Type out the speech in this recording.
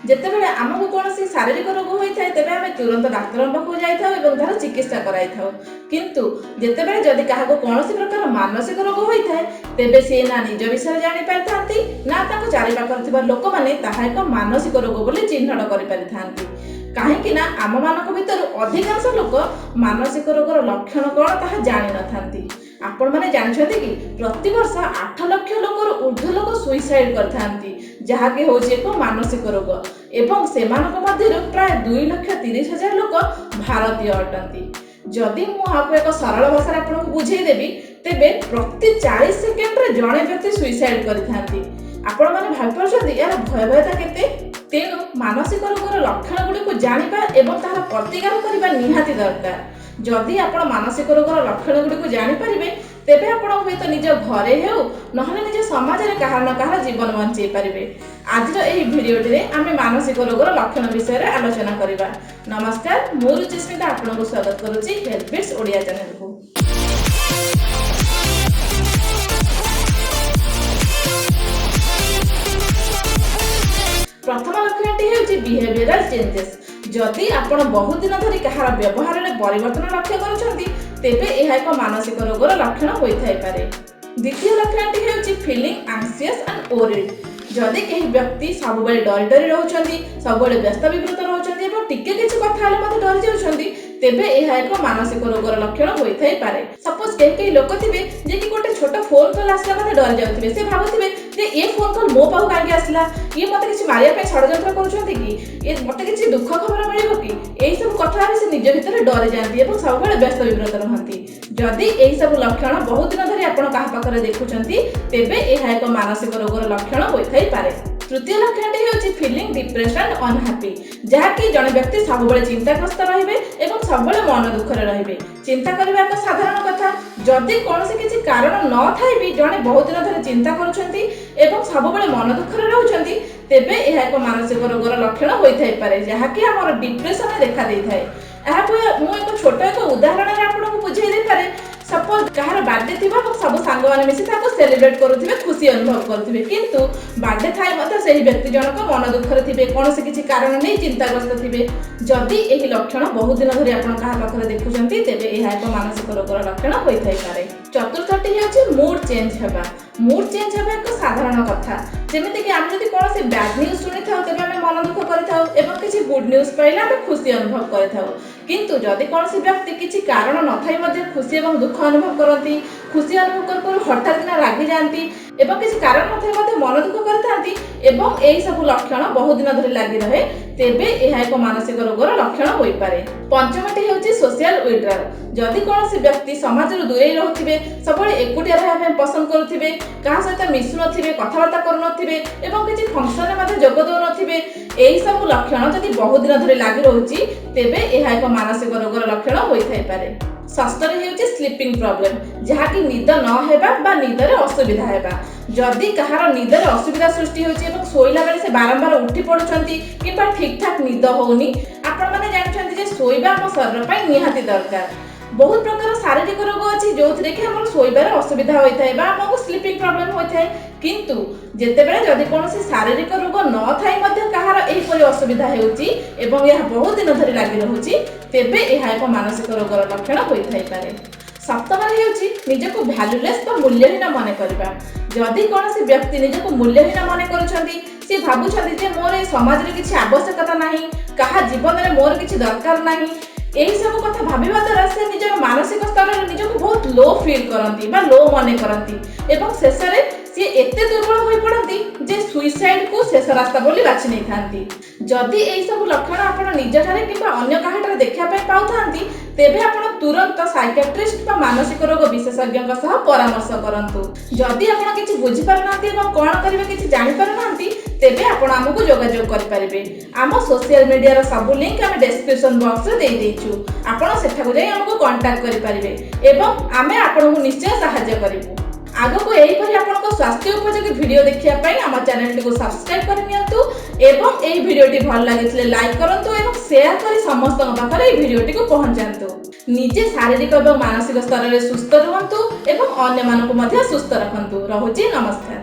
ଯେତେବେଳେ ଆମକୁ କୌଣସି ଶାରୀରିକ ରୋଗ ହୋଇଥାଏ ତେବେ ଆମେ ତୁରନ୍ତ ଡାକ୍ତରଙ୍କ ପାଖକୁ ଯାଇଥାଉ ଏବଂ ତାର ଚିକିତ୍ସା କରାଇଥାଉ। କିନ୍ତୁ ଯେତେବେଳେ ଯଦି କାହାକୁ କୌଣସି ପ୍ରକାର ମାନସିକ ରୋଗ ହୋଇଥାଏ ତେବେ ସେ ନା ନିଜ ବିଷୟରେ ଜାଣିପାରିଥାନ୍ତି ନା ତାଙ୍କ ଚାରିପାଖରେ ଥିବା ଲୋକମାନେ ତାହା ଏକ ମାନସିକ ରୋଗ ବୋଲି ଚିହ୍ନଟ କରିପାରିଥାନ୍ତି। କାହିଁକି ନା ଆମମାନଙ୍କ ଭିତରୁ ଅଧିକାଂଶ ଲୋକ ମାନସିକ ରୋଗର ଲକ୍ଷଣ କ'ଣ ତାହା ଜାଣିନଥାନ୍ତି। ଆପଣମାନେ ଜାଣିଛନ୍ତି କି ପ୍ରତିବର୍ଷ 8 ଲକ୍ଷ ଲୋକରୁ ଉର୍ଦ୍ଧ୍ୱ ଲୋକ ସୁଇସାଇଡ୍ କରିଥାନ୍ତି, ଯାହାକି ହେଉଛି ଏକ ମାନସିକ ରୋଗ ଏବଂ ସେମାନଙ୍କ ମଧ୍ୟରୁ ପ୍ରାୟ 2,30,000 ଲୋକ ଭାରତୀୟ ଅଟନ୍ତି। ଯଦି ମୁଁ ଆକୁ ଏକ ସରଳ ଭାଷାରେ ଆପଣଙ୍କୁ ବୁଝେଇଦେବି ତେବେ ପ୍ରତି 40 ସେକେଣ୍ଡରେ ଜଣେ ବ୍ୟକ୍ତି ସୁଇସାଇଡ୍ କରିଥାନ୍ତି। ଆପଣମାନେ ଭାବିପାରୁଛନ୍ତି ଏହାର ଭୟାବହତା କେତେ? ତେଣୁ ମାନସିକ ରୋଗର ଲକ୍ଷଣ ଗୁଡ଼ିକୁ ଜାଣିବା ଏବଂ ତାହାର ପ୍ରତିକାର କରିବା ନିହାତି ଦରକାର। ଯଦି ଆପଣ ମାନସିକ ରୋଗର ଲକ୍ଷଣ ଗୁଡ଼ିକୁ ଜାଣିପାରିବେ ତେବେ ଆପଣ ହୁଏତ ନିଜ ଘରେ ହେଉ ନହେଲେ ନିଜ ସମାଜରେ କାହାର ନା କାହାର ଜୀବନ ବଞ୍ଚାଇ ପାରିବେ। ଆଜିର ଏହି ଭିଡ଼ିଓଟିରେ ଆମେ ମାନସିକ ରୋଗର ଲକ୍ଷଣ ବିଷୟରେ ଆଲୋଚନା କରିବା। ନମସ୍କାର, ମୁଁ ରୁଚିସ୍ମିତା ଆପଣଙ୍କୁ ସ୍ୱାଗତ କରୁଛି ହେଲ୍ଥ ବିଟ୍ସ ଓଡ଼ିଆ ଚ୍ୟାନେଲକୁ। ପ୍ରଥମ ଲକ୍ଷଣଟି ହେଉଛି ବିହେଭିୟରାଲ ଚେଞ୍ଜେସ୍। ଯଦି ଆପଣ ବହୁତ ଦିନ ଧରି କାହାର ବ୍ୟବହାରରେ ପରିବର୍ତ୍ତନ ଲକ୍ଷ୍ୟ କରୁଛନ୍ତି ତେବେ ଏହା ଏକ ମାନସିକ ରୋଗର ଲକ୍ଷଣ ହୋଇଥାଇପାରେ। ଦ୍ୱିତୀୟ ଲକ୍ଷଣଟି ହେଉଛି ଫିଲିଂ ଆଂସିୟସ୍ ଆଣ୍ଡ ଓରିଡ୍। ଯଦି କେହି ବ୍ୟକ୍ତି ସବୁବେଳେ ଡରି ଡରି ରହୁଛନ୍ତି, ସବୁବେଳେ ବ୍ୟସ୍ତ ବିବ୍ରତ ରହୁଛନ୍ତି ଏବଂ ଟିକେ କିଛି କଥା ହେଲେ ମଧ୍ୟ ଡରି ଯାଉଛନ୍ତି ତେବେ ଏହା ଏକ ମାନସିକ ରୋଗର ଲକ୍ଷଣ ହୋଇଥାଇପାରେ। ସପୋଜ କେହି ଲୋକ ଥିବେ ଯେ କି ଗୋଟେ ଛୋଟ ଫୋନ୍ କଲ୍ ଆସିଲା ମଧ୍ୟ ଡରି ଯାଉଥିବେ। ସେ ଭାବୁଥିବେ ଯେ ଏ ଫୋନ୍ କଲ୍ ମୋ ପାଖକୁ କାହିଁକି ଆସିଲା, ଇଏ ମୋତେ କିଛି ମାରିବା ପାଇଁ ଷଡ଼ଯନ୍ତ୍ର କରୁଛନ୍ତି କି, ମୋତେ କିଛି ଦୁଃଖ ଖବର ମିଳିବ କି, ଏହିସବୁ କଥା ଭାବି ସେ ନିଜ ଭିତରେ ଡରି ଯାଆନ୍ତି ଏବଂ ସବୁବେଳେ ବ୍ୟସ୍ତ ବିବ୍ରତ ରୁହନ୍ତି। ଯଦି ଏହିସବୁ ଲକ୍ଷଣ ବହୁତ ଦିନ ଧରି ଆପଣ କାହା ପାଖରେ ଦେଖୁଛନ୍ତି ତେବେ ଏହା ଏକ ମାନସିକ ରୋଗର ଲକ୍ଷଣ ହୋଇଥାଇପାରେ। ତୃତୀୟ ଲକ୍ଷଣଟି ହେଉଛି ଫିଲିଂ ଡିପ୍ରେସନ୍ ଆଣ୍ଡ ଅନହ୍ୟାପି, ଯାହାକି ଜଣେ ବ୍ୟକ୍ତି ସବୁବେଳେ ଚିନ୍ତାଗ୍ରସ୍ତ ରହିବେ ଏବଂ ସବୁବେଳେ ମନ ଦୁଃଖରେ ରହିବେ। ଚିନ୍ତା କରିବା ଏକ ସାଧାରଣ କଥା। ଯଦି କୌଣସି କିଛି କାରଣ ନଥାଇ ବି ଜଣେ ବହୁତ ଦିନ ଧରି ଚିନ୍ତା କରୁଛନ୍ତି ଏବଂ ସବୁବେଳେ ମନ ଦୁଃଖରେ ରହୁଛନ୍ତି ତେବେ ଏହା ଏକ ମାନସିକ ରୋଗର ଲକ୍ଷଣ ହୋଇଥାଇପାରେ, ଯାହାକି ଆମର ଡିପ୍ରେସନରେ ଦେଖା ଦେଇଥାଏ। ଏହାକୁ ମୁଁ ଏକ ଉଦାହରଣରେ ଆପଣଙ୍କୁ ବୁଝାଇ ଦେଇପାରେ। ସପୋଜ କାହାର ବାର୍ଥଡେ ଥିବ ଏବଂ ସବୁ ସାଙ୍ଗମାନେ ମିଶି ତାକୁ ସେଲିବ୍ରେଟ୍ କରୁଥିବେ, ଖୁସି ଅନୁଭବ କରୁଥିବେ, କିନ୍ତୁ ବାର୍ଥଡେ ଥାଇ ମଧ୍ୟ ସେହି ବ୍ୟକ୍ତି ଜଣକ ମନ ଦୁଃଖରେ ଥିବେ, କୌଣସି କିଛି କାରଣ ନେଇ ଚିନ୍ତାଗ୍ରସ୍ତ ଥିବେ। ଯଦି ଏହି ଲକ୍ଷଣ ବହୁତ ଦିନ ଧରି ଆପଣ କାହା ପାଖରେ ଦେଖୁଛନ୍ତି ତେବେ ଏହା ଏକ ମାନସିକ ରୋଗର ଲକ୍ଷଣ ହୋଇଥାଇପାରେ। ଚତୁର୍ଥଟି ହେଉଛି ମୁଡ୍ ଚେଞ୍ଜ ହେବା। ମୁଡ୍ ଚେଞ୍ଜ ହେବା ଏକ ସାଧାରଣ କଥା। ଯେମିତିକି ଆମେ ଯଦି କୌଣସି ବ୍ୟାଡ୍ ନ୍ୟୁଜ୍ ଶୁଣିଥାଉ ତେବେ ଆମେ ମନ ଦୁଃଖ କରିଥାଉ ଏବଂ କିଛି ଗୁଡ୍ ନ୍ୟୁଜ୍ ପାଇଲେ ଆମେ ଖୁସି ଅନୁଭବ କରିଥାଉ। କିନ୍ତୁ ଯଦି କୌଣସି ବ୍ୟକ୍ତି କିଛି କାରଣ ନଥାଇ ମଧ୍ୟ ଖୁସି ଏବଂ ଦୁଃଖ ଅନୁଭବ କରନ୍ତି, ଖୁସି ଅନୁଭବ କରୁ କରୁ ହଠାତ୍ କିନା ରାଗିଯାଆନ୍ତି ଏବଂ କିଛି କାରଣ ନଥାଇ ମଧ୍ୟ ମନ ଦୁଃଖ କରିଥାନ୍ତି ଏବଂ ଏହି ସବୁ ଲକ୍ଷଣ ବହୁତ ଦିନ ଧରି ଲାଗି ରହେ ତେବେ ଏହା ଏକ ମାନସିକ ରୋଗର ଲକ୍ଷଣ ହୋଇପାରେ। ପଞ୍ଚମଟି ହେଉଛି ସୋସିଆଲ ୱିଡ୍ରାଲ୍। ଯଦି କୌଣସି ବ୍ୟକ୍ତି ସମାଜରୁ ଦୂରେଇ ରହୁଥିବେ, ସବୁବେଳେ ଏକୁଟିଆ ରହିବା ପାଇଁ ପସନ୍ଦ କରୁଥିବେ, କାହା ସହିତ ମିଶୁନଥିବେ, କଥାବାର୍ତ୍ତା କରୁନଥିବେ ଏବଂ କିଛି ଫଙ୍କସନରେ ମଧ୍ୟ ଯୋଗ ଦେଉନଥିବେ, ଏହି ସବୁ ଲକ୍ଷଣ ଯଦି ବହୁତ ଦିନ ଧରି ଲାଗି ରହୁଛି ତେବେ ଏହା ଏକ ମାନସିକ ରୋଗର ଲକ୍ଷଣ ହୋଇଥାଇପାରେ। ଷଷ୍ଠରେ ହେଉଛି ସ୍ଲିପିଂ ପ୍ରୋବ୍ଲେମ୍, ଯାହାକି ନିଦ ନ ହେବା ବା ନିଦରେ ଅସୁବିଧା ହେବା। ଯଦି କାହାର ନିଦରେ ଅସୁବିଧା ସୃଷ୍ଟି ହେଉଛି ଏବଂ ଶୋଇଲା ବେଳେ ସେ ବାରମ୍ବାର ଉଠି ପଡୁଛନ୍ତି କିମ୍ବା ଠିକ୍ ଠାକ୍ ନିଦ ହେଉନି, ଆପଣମାନେ ଜାଣିଛନ୍ତି ଯେ ଶୋଇବା ଆମ ଶରୀର ପାଇଁ ନିହାତି ଦରକାର। ବହୁତ ପ୍ରକାର ଶାରୀରିକ ରୋଗ ଅଛି ଯେଉଁଥିରେ କି ଆମର ଶୋଇବାରେ ଅସୁବିଧା ହୋଇଥାଏ ବା ଆମକୁ ସ୍ଲିପିଂ ପ୍ରୋବ୍ଲେମ୍ ହୋଇଥାଏ। କିନ୍ତୁ ଯେତେବେଳେ ଯଦି କୌଣସି ଶାରୀରିକ ରୋଗ ନଥାଇ ମଧ୍ୟ କାହାର ଏହିପରି ଅସୁବିଧା ହେଉଛି ଏବଂ ଏହା ବହୁତ ଦିନ ଧରି ଲାଗି ରହୁଛି ତେବେ ଏହା ଏକ ମାନସିକ ରୋଗର ଲକ୍ଷଣ ହୋଇଥାଇପାରେ। ସପ୍ତମରେ ହେଉଛି ନିଜକୁ ଭ୍ୟାଲୁଲେସ୍ ବା ମୂଲ୍ୟହୀନ ମନେ କରିବା। ଯଦି କୌଣସି ବ୍ୟକ୍ତି ନିଜକୁ ମୂଲ୍ୟହୀନ ମନେ କରୁଛନ୍ତି, ସେ ଭାବୁଛନ୍ତି ଯେ ମୋର ଏ ସମାଜରେ କିଛି ଆବଶ୍ୟକତା ନାହିଁ, କାହା ଜୀବନରେ ମୋର କିଛି ଦରକାର ନାହିଁ, ଏହି ସବୁ କଥା ଭାବିବା ଦ୍ୱାରା ସେ ନିଜର ମାନସିକ ସ୍ତରରେ ନିଜକୁ ବହୁତ ଲୋ ଫିଲ୍ କରନ୍ତି ବା ଲୋ ମନେ କରନ୍ତି ଏବଂ ଶେଷରେ ସେ ଏତେ ଦୁର୍ବଳ ହୋଇପଡ଼ନ୍ତି ଯେ ସୁଇସାଇଡ୍କୁ ଶେଷ ରାସ୍ତା ବୋଲି ବାଛି ନେଇଥାନ୍ତି। ଯଦି ଏହି ସବୁ ଲକ୍ଷଣ ଆପଣ ନିଜଠାରେ କିମ୍ବା ଅନ୍ୟ କାହାଠାରେ ଦେଖିବା ପାଇଁ ପାଉଥାନ୍ତି ତେବେ ଆପଣ ତୁରନ୍ତ ସାଇକିଆଟ୍ରିଷ୍ଟ ବା ମାନସିକ ରୋଗ ବିଶେଷଜ୍ଞଙ୍କ ସହ ପରାମର୍ଶ କରନ୍ତୁ। ଯଦି ଆପଣ କିଛି ବୁଝିପାରୁନାହାନ୍ତି ଏବଂ କ'ଣ କରିବେ କିଛି ଜାଣିପାରୁନାହାନ୍ତି ତେବେ ଆପଣ ଆମକୁ ଯୋଗାଯୋଗ କରିପାରିବେ। ଆମ ସୋସିଆଲ ମିଡ଼ିଆର ସବୁ ଲିଙ୍କ ଆମେ ଡେସ୍କ୍ରିପସନ୍ ବକ୍ସରେ ଦେଇଦେଇଛୁ। ଆପଣ ସେଠାକୁ ଯାଇ ଆମକୁ କଣ୍ଟାକ୍ଟ କରିପାରିବେ ଏବଂ ଆମେ ଆପଣଙ୍କୁ ନିଶ୍ଚୟ ସାହାଯ୍ୟ କରିବୁ। ଆଗକୁ ଏହିପରି ଆପଣଙ୍କ ସ୍ୱାସ୍ଥ୍ୟ ଉପଯୋଗୀ ଭିଡ଼ିଓ ଦେଖିବା ପାଇଁ ଆମ ଚ୍ୟାନେଲଟିକୁ ସବସ୍କ୍ରାଇବ୍ କରିନିଅନ୍ତୁ ଏବଂ ଏହି ଭିଡ଼ିଓଟି ଭଲ ଲାଗିଥିଲେ ଲାଇକ୍ କରନ୍ତୁ ଏବଂ ସେୟାର କରି ସମସ୍ତଙ୍କ ପାଖରେ ଏହି ଭିଡ଼ିଓଟିକୁ ପହଞ୍ଚାନ୍ତୁ। ନିଜେ ଶାରୀରିକ ଏବଂ ମାନସିକ ସ୍ତରରେ ସୁସ୍ଥ ରୁହନ୍ତୁ ଏବଂ ଅନ୍ୟମାନଙ୍କୁ ମଧ୍ୟ ସୁସ୍ଥ ରଖନ୍ତୁ। ରହୁଛି, ନମସ୍କାର।